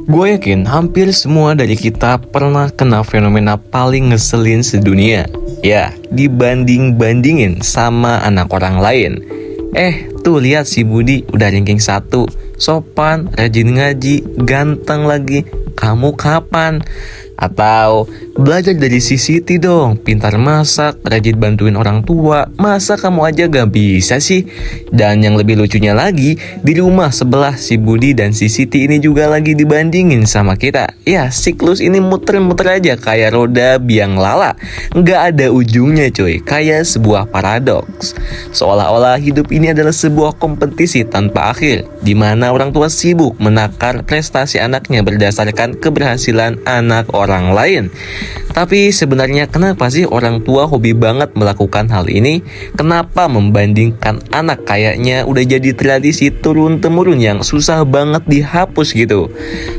Gue yakin hampir semua dari kita pernah kena fenomena paling ngeselin sedunia. Ya, dibanding-bandingin sama anak orang lain. Tuh lihat si Budi udah ranking 1, sopan, rajin ngaji, ganteng lagi. Kamu kapan? Atau belajar dari si Siti dong, pintar masak, rajin bantuin orang tua. Masa kamu aja gak bisa sih? Dan yang lebih lucunya lagi, di rumah sebelah si Budi dan si Siti ini juga lagi dibandingin sama kita. Ya, siklus ini muter-muter aja kayak roda biang lala. Gak ada ujungnya coy, kayak sebuah paradoks. Seolah-olah hidup ini adalah sebuah kompetisi tanpa akhir, di mana orang tua sibuk menakar prestasi anaknya berdasarkan keberhasilan anak orang lain. Tapi sebenarnya kenapa sih orang tua hobi banget melakukan hal ini? Kenapa membandingkan anak kayaknya udah jadi tradisi turun-temurun yang susah banget dihapus gitu?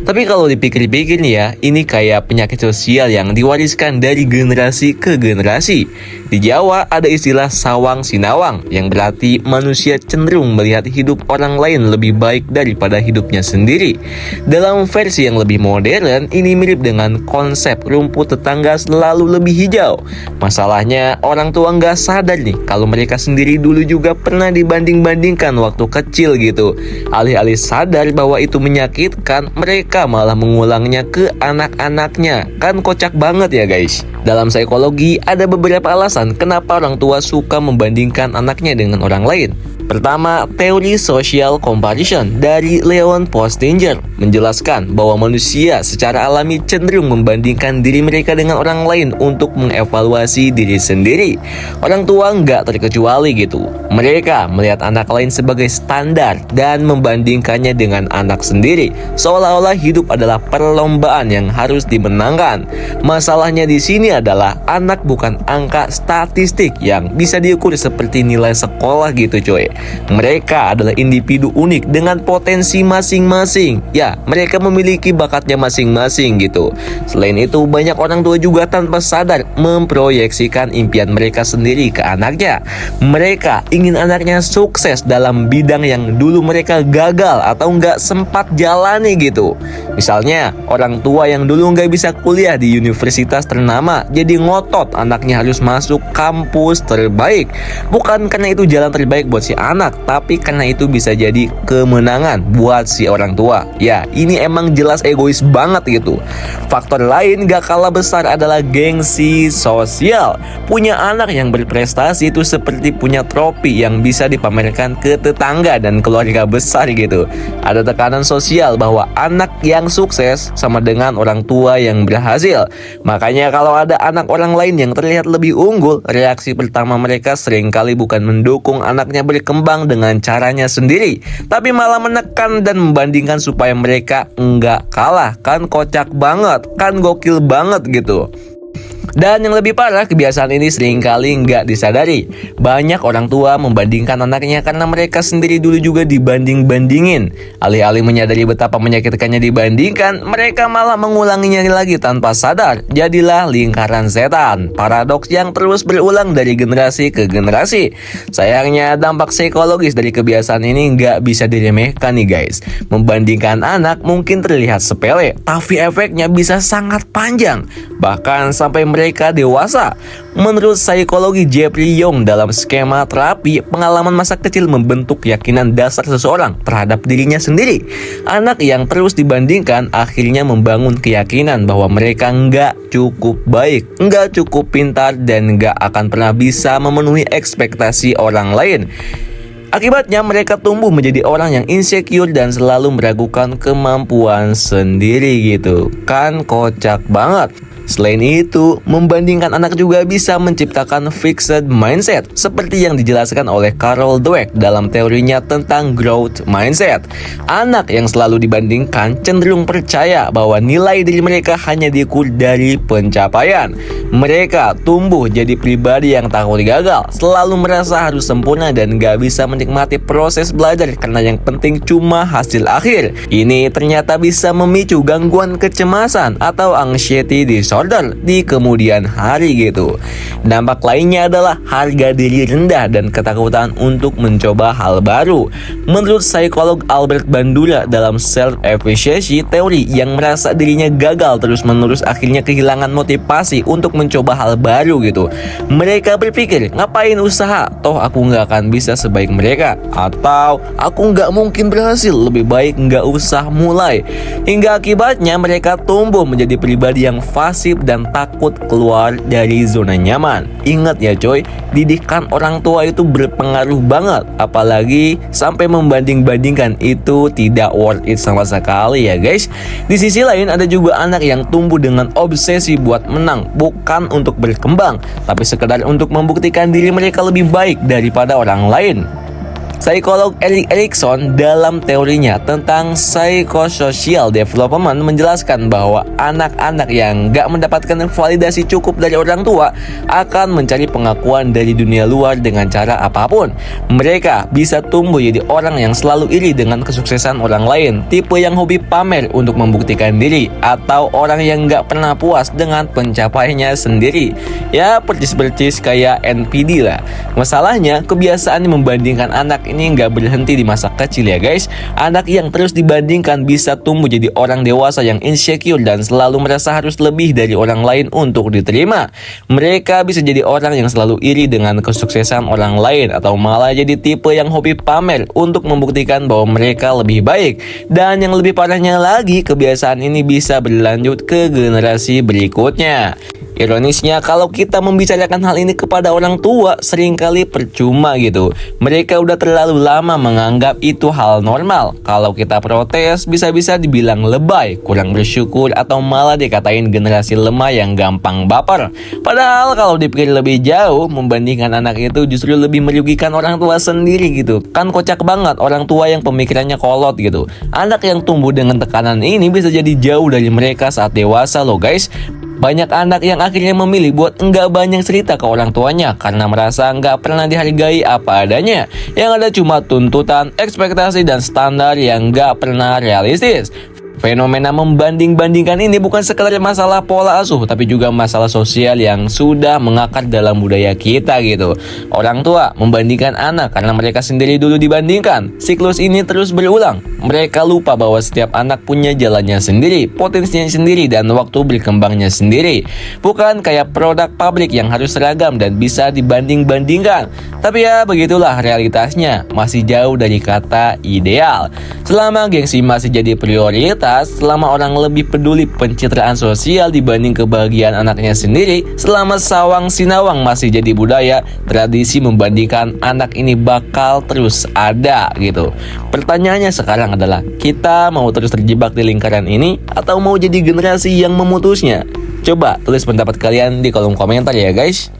Tapi kalau dipikir-pikir nih ya, ini kayak penyakit sosial yang diwariskan dari generasi ke generasi. Di Jawa ada istilah sawang sinawang, yang berarti manusia cenderung melihat hidup orang lain lebih baik daripada hidupnya sendiri. Dalam versi yang lebih modern, ini mirip dengan konsep rumput tetangga selalu lebih hijau. Masalahnya orang tua nggak sadar nih kalau mereka sendiri dulu juga pernah dibanding-bandingkan waktu kecil gitu. Alih-alih sadar bahwa itu menyakitkan, mereka malah mengulangnya ke anak-anaknya. Kan kocak banget ya guys. Dalam psikologi ada beberapa alasan kenapa orang tua suka membandingkan anaknya dengan orang lain. Pertama, teori social comparison dari Leon Postinger menjelaskan bahwa manusia secara alami cenderung membandingkan diri mereka dengan orang lain untuk mengevaluasi diri sendiri. Orang tua nggak terkecuali gitu. Mereka melihat anak lain sebagai standar dan membandingkannya dengan anak sendiri, seolah-olah hidup adalah perlombaan yang harus dimenangkan. Masalahnya di sini adalah anak bukan angka statistik yang bisa diukur seperti nilai sekolah gitu coy. Mereka adalah individu unik dengan potensi masing-masing. Ya, mereka memiliki bakatnya masing-masing gitu. Selain itu, banyak orang tua juga tanpa sadar memproyeksikan impian mereka sendiri ke anaknya. Mereka ingin anaknya sukses dalam bidang yang dulu mereka gagal atau nggak sempat jalani gitu. Misalnya, orang tua yang dulu nggak bisa kuliah di universitas ternama, jadi ngotot anaknya harus masuk kampus terbaik. Bukan karena itu jalan terbaik buat si anak, tapi karena itu bisa jadi kemenangan buat si orang tua. Ya, ini emang jelas egois banget gitu. Faktor lain gak kalah besar adalah gengsi sosial. Punya anak yang berprestasi itu seperti punya trofi yang bisa dipamerkan ke tetangga dan keluarga besar gitu. Ada tekanan sosial bahwa anak yang sukses sama dengan orang tua yang berhasil. Makanya kalau ada anak orang lain yang terlihat lebih unggul, reaksi pertama mereka seringkali bukan mendukung anaknya berkembang dengan caranya sendiri, tapi malah menekan dan membandingkan supaya mereka enggak kalah. Kan kocak banget, kan gokil banget gitu. Dan yang lebih parah, kebiasaan ini seringkali nggak disadari. Banyak orang tua membandingkan anaknya karena mereka sendiri dulu juga dibanding-bandingin. Alih-alih menyadari betapa menyakitkannya dibandingkan, mereka malah mengulanginya lagi tanpa sadar. Jadilah lingkaran setan, paradoks yang terus berulang dari generasi ke generasi. Sayangnya dampak psikologis dari kebiasaan ini nggak bisa diremehkan nih guys. Membandingkan anak mungkin terlihat sepele, tapi efeknya bisa sangat panjang, bahkan sampai mereka dewasa. Menurut psikologi Jeffrey Young, dalam skema terapi, pengalaman masa kecil membentuk keyakinan dasar seseorang terhadap dirinya sendiri. Anak yang terus dibandingkan akhirnya membangun keyakinan bahwa mereka nggak cukup baik, nggak cukup pintar, dan nggak akan pernah bisa memenuhi ekspektasi orang lain. Akibatnya mereka tumbuh menjadi orang yang insecure dan selalu meragukan kemampuan sendiri gitu. Kan kocak banget. Selain itu, membandingkan anak juga bisa menciptakan fixed mindset, seperti yang dijelaskan oleh Carol Dweck dalam teorinya tentang growth mindset. Anak yang selalu dibandingkan cenderung percaya bahwa nilai diri mereka hanya diukur dari pencapaian. Mereka tumbuh jadi pribadi yang takut gagal, selalu merasa harus sempurna dan gak bisa menikmati proses belajar karena yang penting cuma hasil akhir. Ini ternyata bisa memicu gangguan kecemasan atau anxiety disorder. disorder di kemudian hari gitu. Dampak lainnya adalah harga diri rendah dan ketakutan untuk mencoba hal baru. Menurut psikolog Albert Bandura dalam self-efficacy teori, yang merasa dirinya gagal terus-menerus akhirnya kehilangan motivasi untuk mencoba hal baru gitu. Mereka berpikir, ngapain usaha, toh aku nggak akan bisa sebaik mereka, atau aku nggak mungkin berhasil, lebih baik nggak usah mulai. Hingga akibatnya mereka tumbuh menjadi pribadi yang pasif dan takut keluar dari zona nyaman. Ingat ya coy, didikan orang tua itu berpengaruh banget, apalagi sampai membanding-bandingkan, itu tidak worth it sama sekali ya guys. Di sisi lain ada juga anak yang tumbuh dengan obsesi buat menang, bukan untuk berkembang, tapi sekedar untuk membuktikan diri mereka lebih baik daripada orang lain. Psikolog Erik Erikson dalam teorinya tentang psychosocial development menjelaskan bahwa anak-anak yang gak mendapatkan validasi cukup dari orang tua akan mencari pengakuan dari dunia luar dengan cara apapun. Mereka bisa tumbuh jadi orang yang selalu iri dengan kesuksesan orang lain, tipe yang hobi pamer untuk membuktikan diri, atau orang yang gak pernah puas dengan pencapaiannya sendiri. Ya percis-percis kayak NPD lah. Masalahnya kebiasaan membandingkan anak ini nggak berhenti di masa kecil ya guys. Anak yang terus dibandingkan bisa tumbuh jadi orang dewasa yang insecure dan selalu merasa harus lebih dari orang lain untuk diterima. Mereka bisa jadi orang yang selalu iri dengan kesuksesan orang lain, atau malah jadi tipe yang hobi pamer untuk membuktikan bahwa mereka lebih baik. Dan yang lebih parahnya lagi, kebiasaan ini bisa berlanjut ke generasi berikutnya. Ironisnya, kalau kita membicarakan hal ini kepada orang tua, seringkali percuma gitu. Mereka udah terlalu lama menganggap itu hal normal. Kalau kita protes, bisa-bisa dibilang lebay, kurang bersyukur, atau malah dikatain generasi lemah yang gampang baper. Padahal kalau dipikir lebih jauh, membandingkan anak itu justru lebih merugikan orang tua sendiri gitu. Kan kocak banget orang tua yang pemikirannya kolot gitu. Anak yang tumbuh dengan tekanan ini bisa jadi jauh dari mereka saat dewasa loh guys. Banyak anak yang akhirnya memilih buat enggak banyak cerita ke orang tuanya karena merasa enggak pernah dihargai apa adanya. Yang ada cuma tuntutan, ekspektasi, dan standar yang enggak pernah realistis. Fenomena membanding-bandingkan ini bukan sekedar masalah pola asuh, tapi juga masalah sosial yang sudah mengakar dalam budaya kita gitu. Orang tua membandingkan anak karena mereka sendiri dulu dibandingkan. Siklus ini terus berulang. Mereka lupa bahwa setiap anak punya jalannya sendiri, potensinya sendiri, dan waktu berkembangnya sendiri. Bukan kayak produk pabrik yang harus seragam dan bisa dibanding-bandingkan. Tapi ya begitulah realitasnya, masih jauh dari kata ideal. Selama gengsi masih jadi prioritas, selama orang lebih peduli pencitraan sosial dibanding kebahagiaan anaknya sendiri, selama sawang sinawang masih jadi budaya, tradisi membandingkan anak ini bakal terus ada gitu. Pertanyaannya sekarang adalah, kita mau terus terjebak di lingkaran ini atau mau jadi generasi yang memutusnya? Coba tulis pendapat kalian di kolom komentar ya guys.